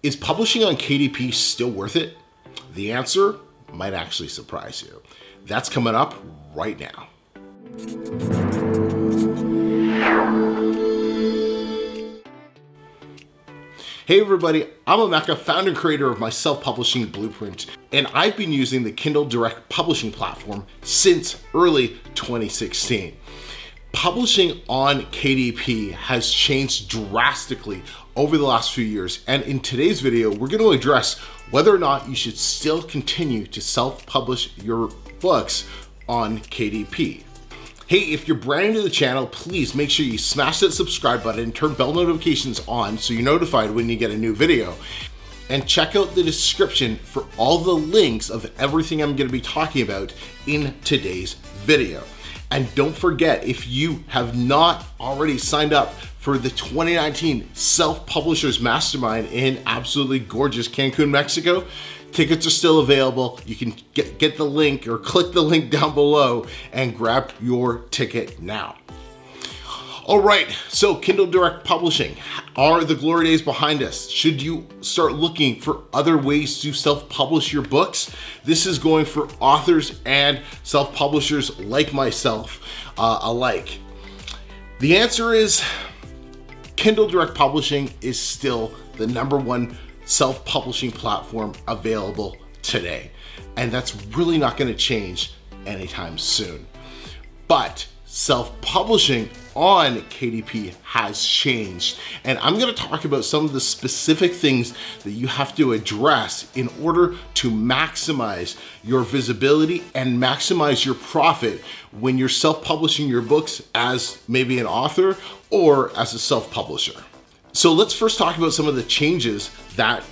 Is publishing on KDP still worth it? The answer might actually surprise you. That's coming up right now. Hey everybody, I'm Emeka, founder and creator of my self-publishing blueprint, and I've been using the Kindle Direct publishing platform since early 2016. Publishing on KDP has changed drastically over the last few years, and in today's video, we're going to address whether or not you should still continue to self-publish your books on KDP. Hey, if you're brand new to the channel, please make sure you smash that subscribe button and turn bell notifications on so you're notified when you get a new video. And check out the description for all the links of everything I'm going to be talking about in today's video. And don't forget, if you have not already signed up for the 2019 Self-Publishers Mastermind in absolutely gorgeous Cancun, Mexico, tickets are still available. You can get the link or click the link down below and grab your ticket now. All right, so Kindle Direct Publishing, are the glory days behind us? Should you start looking for other ways to self-publish your books? This is going for authors and self-publishers like myself alike. The answer is Kindle Direct Publishing is still the #1 self-publishing platform available today. And that's really not going to change anytime soon. But self-publishing on KDP has changed. And I'm going to talk about some of the specific things that you have to address in order to maximize your visibility and maximize your profit when you're self-publishing your books as maybe an author or as a self-publisher. So let's first talk about some of the changes that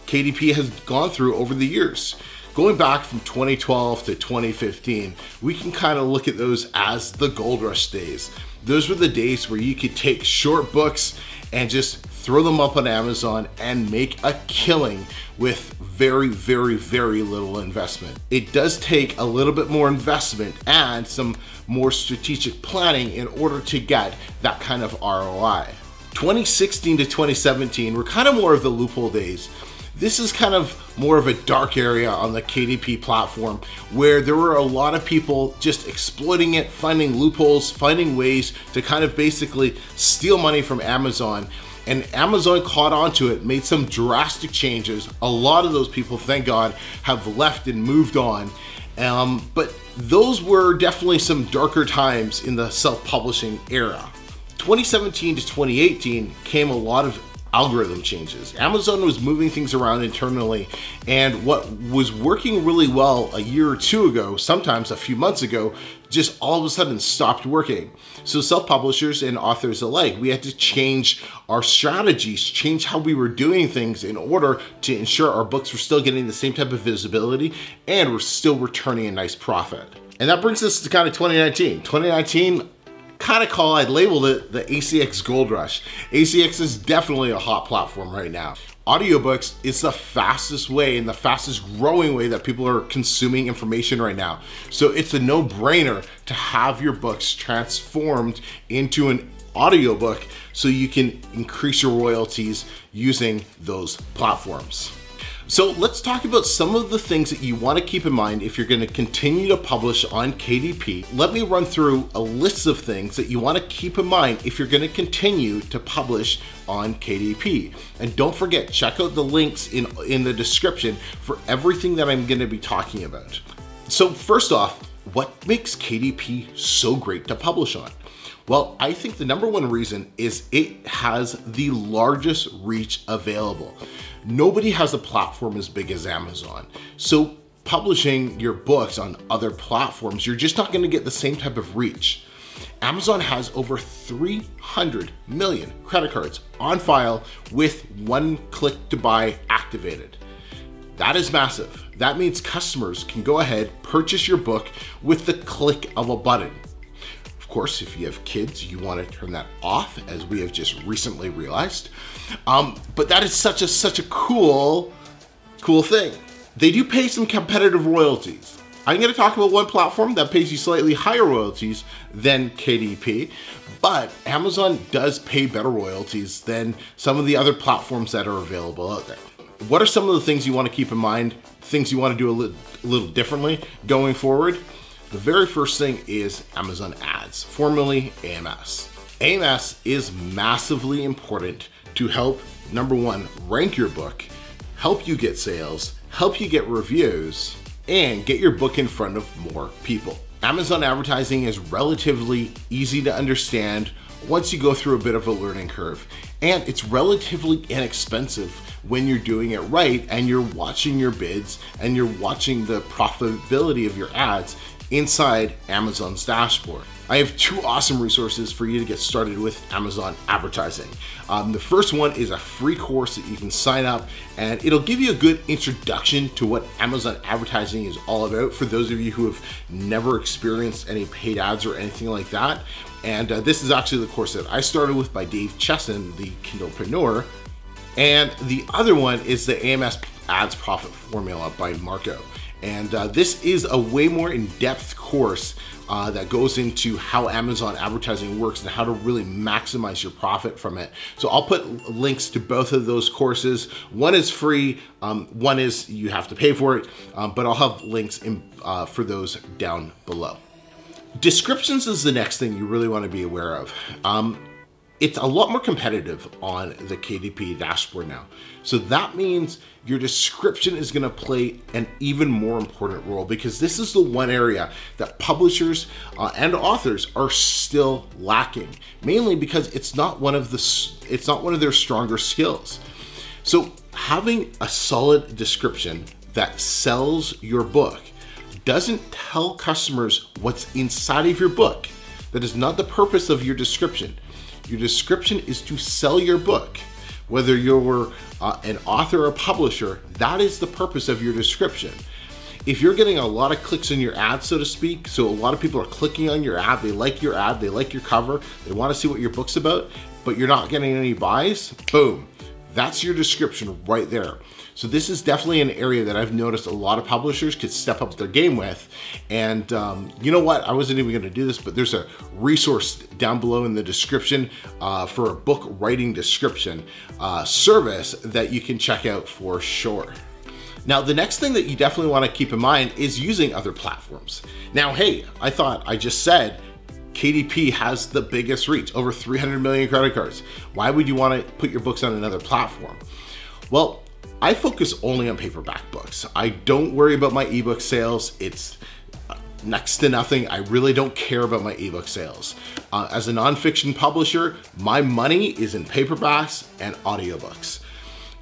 KDP has gone through over the years. Going back from 2012 to 2015, we can kind of look at those as the gold rush days. Those were the days where you could take short books and just throw them up on Amazon and make a killing with very, very, very little investment. It does take a little bit more investment and some more strategic planning in order to get that kind of ROI. 2016 to 2017 were kind of more of the loophole days. This is kind of more of a dark area on the KDP platform where there were a lot of people just exploiting it, finding loopholes, finding ways to kind of basically steal money from Amazon. And Amazon caught on to it, made some drastic changes. A lot of those people, thank God, have left and moved on. But those were definitely some darker times in the self-publishing era. 2017 to 2018 came a lot of algorithm changes. Amazon was moving things around internally, and what was working really well a year or two ago, sometimes a few months ago, just all of a sudden stopped working. So self-publishers and authors alike, we had to change our strategies, change how we were doing things in order to ensure our books were still getting the same type of visibility and we're still returning a nice profit. And that brings us to kind of 2019. 2019, I'd labeled it the ACX Gold Rush. ACX is definitely a hot platform right now. Audiobooks is the fastest way and the fastest growing way that people are consuming information right now. So it's a no-brainer to have your books transformed into an audiobook so you can increase your royalties using those platforms. So let's talk about some of the things that you want to keep in mind if you're going to continue to publish on KDP. Let me run through a list of things that you want to keep in mind if you're going to continue to publish on KDP. And don't forget, check out the links in the description for everything that I'm going to be talking about. So first off, what makes KDP so great to publish on? Well, I think the #1 reason is it has the largest reach available. Nobody has a platform as big as Amazon. So publishing your books on other platforms, you're just not going to get the same type of reach. Amazon has over 300 million credit cards on file with one click to buy activated. That is massive. That means customers can go ahead, purchase your book with the click of a button. Of course, if you have kids, you want to turn that off, as we have just recently realized. But that is such a cool thing. They do pay some competitive royalties. I'm going to talk about one platform that pays you slightly higher royalties than KDP, but Amazon does pay better royalties than some of the other platforms that are available out there. what are some of the things you want to keep in mind, things you want to do a little differently going forward? The very first thing is Amazon Ads, formerly AMS. AMS is massively important to help, number one, rank your book, help you get sales, help you get reviews, and get your book in front of more people. Amazon advertising is relatively easy to understand once you go through a bit of a learning curve, and it's relatively inexpensive when you're doing it right and you're watching your bids and you're watching the profitability of your ads inside Amazon's dashboard. I have two awesome resources for you to get started with Amazon advertising. The first one is a free course that you can sign up, and it'll give you a good introduction to what Amazon advertising is all about for those of you who have never experienced any paid ads or anything like that. And this is actually the course that I started with by Dave Chesson, the Kindlepreneur. And the other one is the AMS Ads Profit Formula by Marco. And this is a way more in-depth course that goes into how Amazon advertising works and how to really maximize your profit from it. So I'll put links to both of those courses. One is free, one is you have to pay for it, but I'll have links for those down below. Descriptions is the next thing you really want to be aware of. It's a lot more competitive on the KDP dashboard now. So that means your description is going to play an even more important role, because this is the one area that publishers and authors are still lacking, mainly because it's not one of their stronger skills. So having a solid description that sells your book doesn't tell customers what's inside of your book. That is not the purpose of your description. Your description is to sell your book. Whether you're an author or publisher, that is the purpose of your description. If you're getting a lot of clicks on your ad, so to speak, so a lot of people are clicking on your ad, they like your cover, they want to see what your book's about, but you're not getting any buys, boom, that's your description right there. So this is definitely an area that I've noticed a lot of publishers could step up their game with. And you know what? I wasn't even gonna do this, but there's a resource down below in the description for a book writing description service that you can check out for sure. Now, the next thing that you definitely wanna keep in mind is using other platforms. Now, hey, I just said, KDP has the biggest reach, over 300 million credit cards. Why would you wanna put your books on another platform? Well, I focus only on paperback books. I don't worry about my ebook sales. It's next to nothing. I really don't care about my ebook sales. As a nonfiction publisher, my money is in paperbacks and audiobooks.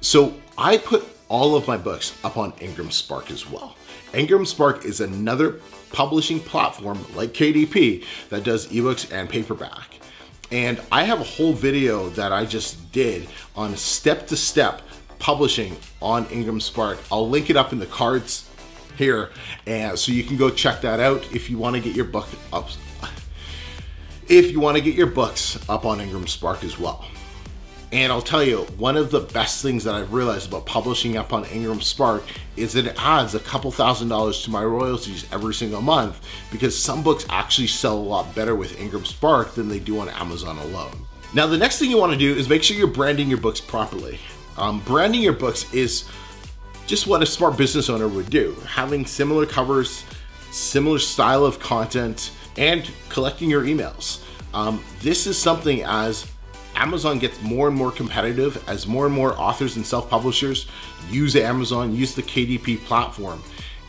So I put all of my books up on Ingram Spark as well. Ingram Spark is another publishing platform like KDP that does ebooks and paperback. And I have a whole video that I just did on step-to-step publishing on Ingram Spark. I'll link it up in the cards here, and so you can go check that out if you want to get your book up. If you want to get your books up on Ingram Spark as well. And I'll tell you, one of the best things that I've realized about publishing up on Ingram Spark is that it adds a couple $1,000s to my royalties every single month, because some books actually sell a lot better with Ingram Spark than they do on Amazon alone. Now, the next thing you want to do is make sure you're branding your books properly. Branding your books is just what a smart business owner would do. Having similar covers, similar style of content, and collecting your emails. This is something, as Amazon gets more and more competitive, as more and more authors and self-publishers use Amazon, use the KDP platform.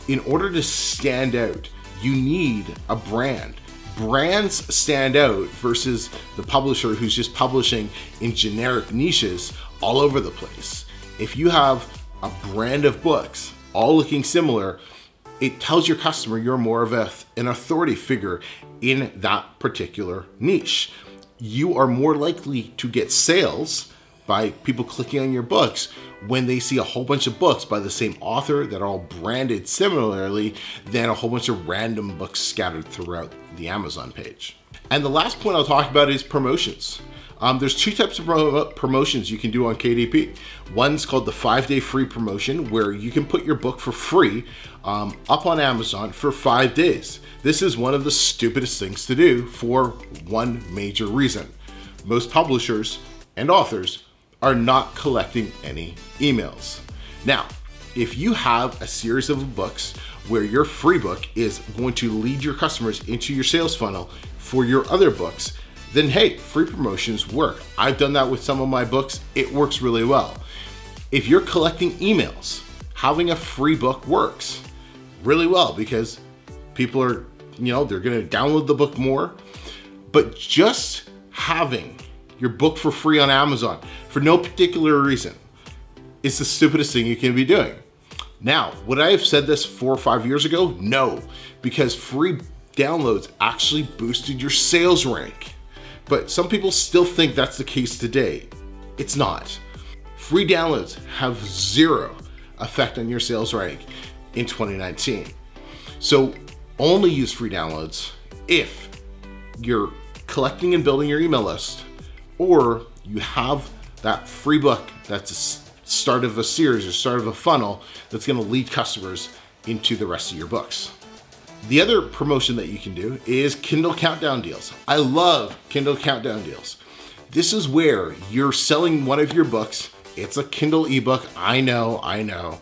In order to stand out, you need a brand. Brands stand out versus the publisher who's just publishing in generic niches all over the place. If you have a brand of books all looking similar, it tells your customer you're more of an authority figure in that particular niche. You are more likely to get sales by people clicking on your books when they see a whole bunch of books by the same author that are all branded similarly than a whole bunch of random books scattered throughout the Amazon page. And the last point I'll talk about is promotions. There's two types of promotions you can do on KDP. One's called the 5-day free promotion, where you can put your book for free up on Amazon for 5 days. This is one of the stupidest things to do for one major reason. Most publishers and authors are not collecting any emails. Now, if you have a series of books where your free book is going to lead your customers into your sales funnel for your other books, then hey, free promotions work. I've done that with some of my books. It works really well. If you're collecting emails, having a free book works really well because people are, they're gonna download the book more. But just having your book for free on Amazon for no particular reason is the stupidest thing you can be doing. Now, would I have said this 4 or 5 years ago? No, because free downloads actually boosted your sales rank. But some people still think that's the case today. It's not. Free downloads have zero effect on your sales rank in 2019. So only use free downloads if you're collecting and building your email list, or you have that free book that's start of a series or start of a funnel that's gonna lead customers into the rest of your books. The other promotion that you can do is Kindle countdown deals. I love Kindle countdown deals. This is where you're selling one of your books. It's a Kindle ebook, I know.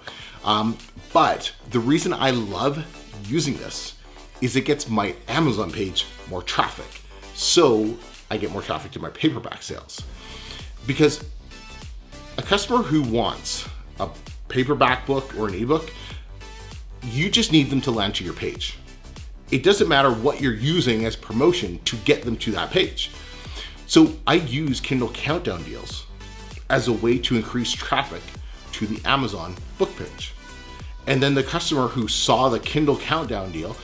But the reason I love using this is it gets my Amazon page more traffic. So I get more traffic to my paperback sales. Because a customer who wants a paperback book or an ebook, you just need them to land to your page. It doesn't matter what you're using as promotion to get them to that page. So I use Kindle countdown deals as a way to increase traffic to the Amazon book page. And then the customer who saw the Kindle countdown deal,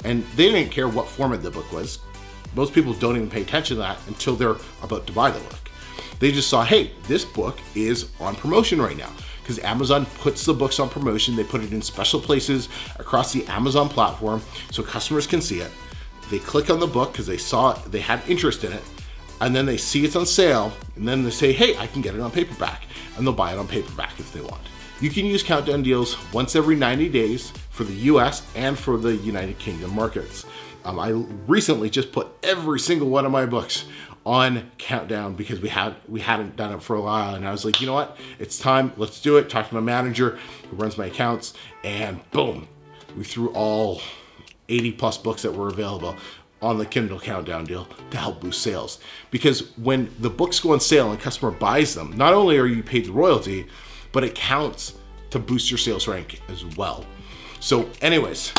and they didn't care what format the book was. Most people don't even pay attention to that until they're about to buy the book. They just saw, hey, this book is on promotion right now, because Amazon puts the books on promotion. They put it in special places across the Amazon platform so customers can see it. They click on the book because they had interest in it, and then they see it's on sale, and then they say, hey, I can get it on paperback, and they'll buy it on paperback if they want. You can use countdown deals once every 90 days for the US and for the United Kingdom markets. I recently just put every single one of my books on countdown because we hadn't done it for a while, and I was like, you know what, it's time, let's do it. Talk to my manager who runs my accounts, and boom, we threw all 80 plus books that were available on the Kindle countdown deal to help boost sales. Because when the books go on sale and a customer buys them, not only are you paid the royalty, but it counts to boost your sales rank as well. So anyways,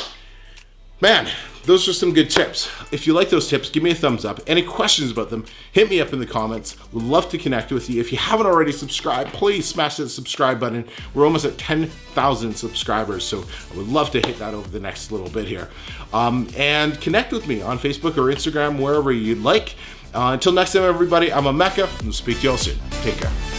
man, those are some good tips. If you like those tips, give me a thumbs up. Any questions about them, hit me up in the comments. Would love to connect with you. If you haven't already subscribed, please smash that subscribe button. We're almost at 10,000 subscribers, so I would love to hit that over the next little bit here. And connect with me on Facebook or Instagram, wherever you'd like. Until next time, everybody, I'm Emeka, and we'll speak to you all soon. Take care.